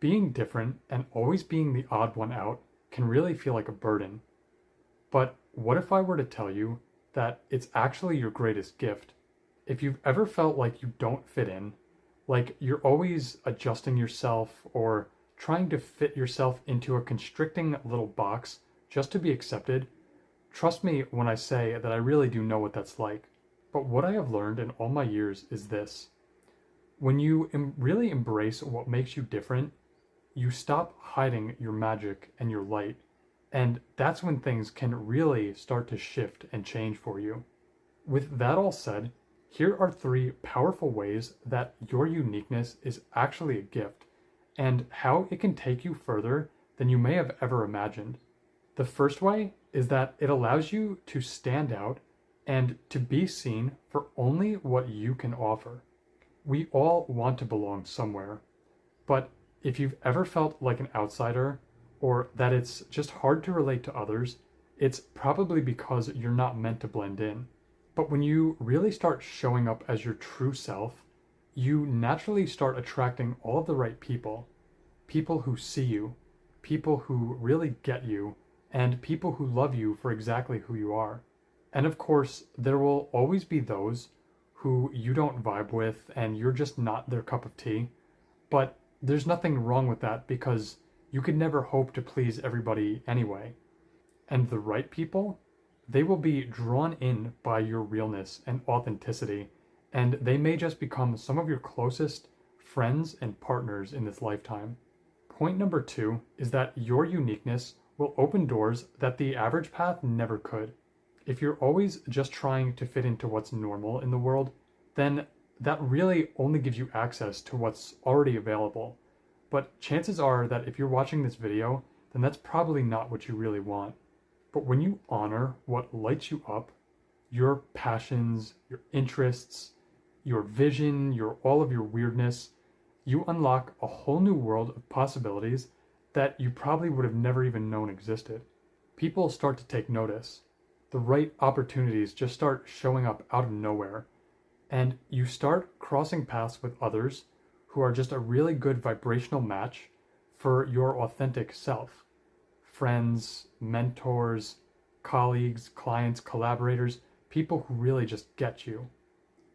being different and always being the odd one out can really feel like a burden. But what if I were to tell you that it's actually your greatest gift? If you've ever felt like you don't fit in, like you're always adjusting yourself or trying to fit yourself into a constricting little box just to be accepted, trust me when I say that I really do know what that's like. But what I have learned in all my years is this. When you really embrace what makes you different, you stop hiding your magic and your light. And that's when things can really start to shift and change for you. With that all said, here are 3 powerful ways that your uniqueness is actually a gift and how it can take you further than you may have ever imagined. The first way is that it allows you to stand out and to be seen for only what you can offer. We all want to belong somewhere, but if you've ever felt like an outsider or that it's just hard to relate to others, it's probably because you're not meant to blend in. But when you really start showing up as your true self, you naturally start attracting all of the right people. People who see you, people who really get you, and people who love you for exactly who you are. And of course, there will always be those who you don't vibe with and you're just not their cup of tea. But there's nothing wrong with that because you could never hope to please everybody anyway. And the right people, they will be drawn in by your realness and authenticity, and they may just become some of your closest friends and partners in this lifetime. Point number 2 is that your uniqueness will open doors that the average path never could. If you're always just trying to fit into what's normal in the world, then that really only gives you access to what's already available. But chances are that if you're watching this video, then that's probably not what you really want. But when you honor what lights you up, your passions, your interests, your vision, all of your weirdness, you unlock a whole new world of possibilities that you probably would have never even known existed. People start to take notice. The right opportunities just start showing up out of nowhere, and you start crossing paths with others who are just a really good vibrational match for your authentic self. Friends, mentors, colleagues, clients, collaborators, people who really just get you.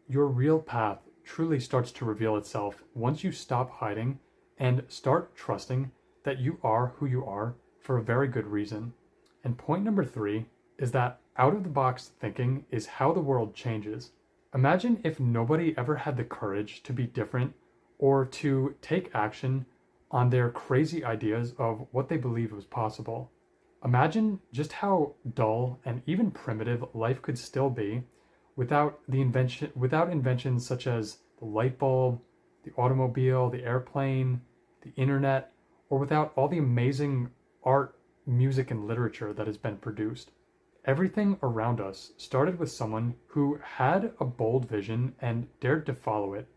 Your real path truly starts to reveal itself once you stop hiding and start trusting that you are who you are for a very good reason. And point number 3 is that out-of-the-box thinking is how the world changes. Imagine if nobody ever had the courage to be different or to take action on their crazy ideas of what they believed was possible. Imagine just how dull and even primitive life could still be without inventions such as the light bulb, the automobile, the airplane, the internet, or without all the amazing art, music, and literature that has been produced. Everything around us started with someone who had a bold vision and dared to follow it,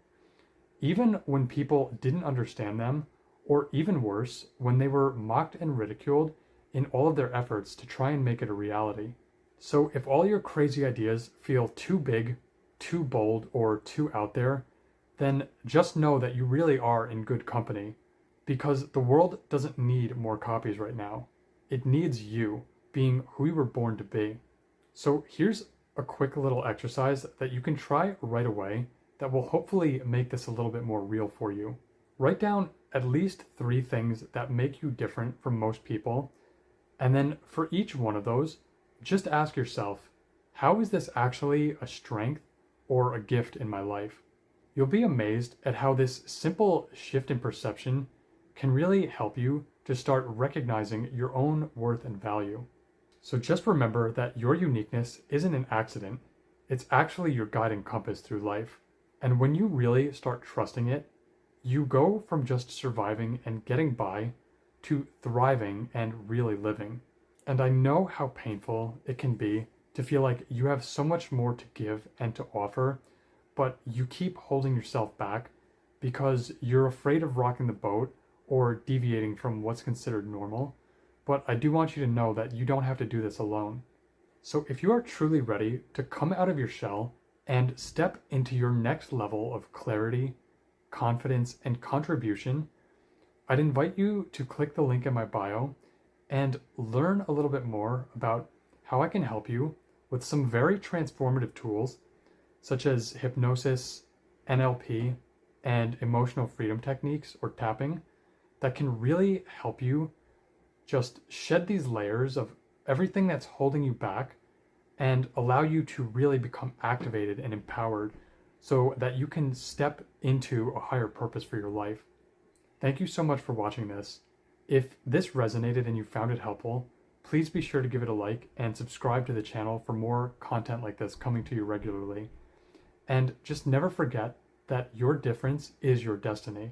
even when people didn't understand them, or even worse, when they were mocked and ridiculed in all of their efforts to try and make it a reality. So if all your crazy ideas feel too big, too bold, or too out there, then just know that you really are in good company, because the world doesn't need more copies right now. It needs you being who you were born to be. So here's a quick little exercise that you can try right away that will hopefully make this a little bit more real for you. Write down at least 3 things that make you different from most people, and then for each one of those, just ask yourself, how is this actually a strength or a gift in my life? You'll be amazed at how this simple shift in perception can really help you to start recognizing your own worth and value. So just remember that your uniqueness isn't an accident. It's actually your guiding compass through life. And when you really start trusting it, you go from just surviving and getting by to thriving and really living. And I know how painful it can be to feel like you have so much more to give and to offer, but you keep holding yourself back because you're afraid of rocking the boat or deviating from what's considered normal. But I do want you to know that you don't have to do this alone. So if you are truly ready to come out of your shell and step into your next level of clarity, confidence, and contribution, I'd invite you to click the link in my bio and learn a little bit more about how I can help you with some very transformative tools such as hypnosis, NLP, and emotional freedom techniques or tapping that can really help you just shed these layers of everything that's holding you back and allow you to really become activated and empowered so that you can step into a higher purpose for your life. Thank you so much for watching this. If this resonated and you found it helpful, please be sure to give it a like and subscribe to the channel for more content like this coming to you regularly. And just never forget that your difference is your destiny.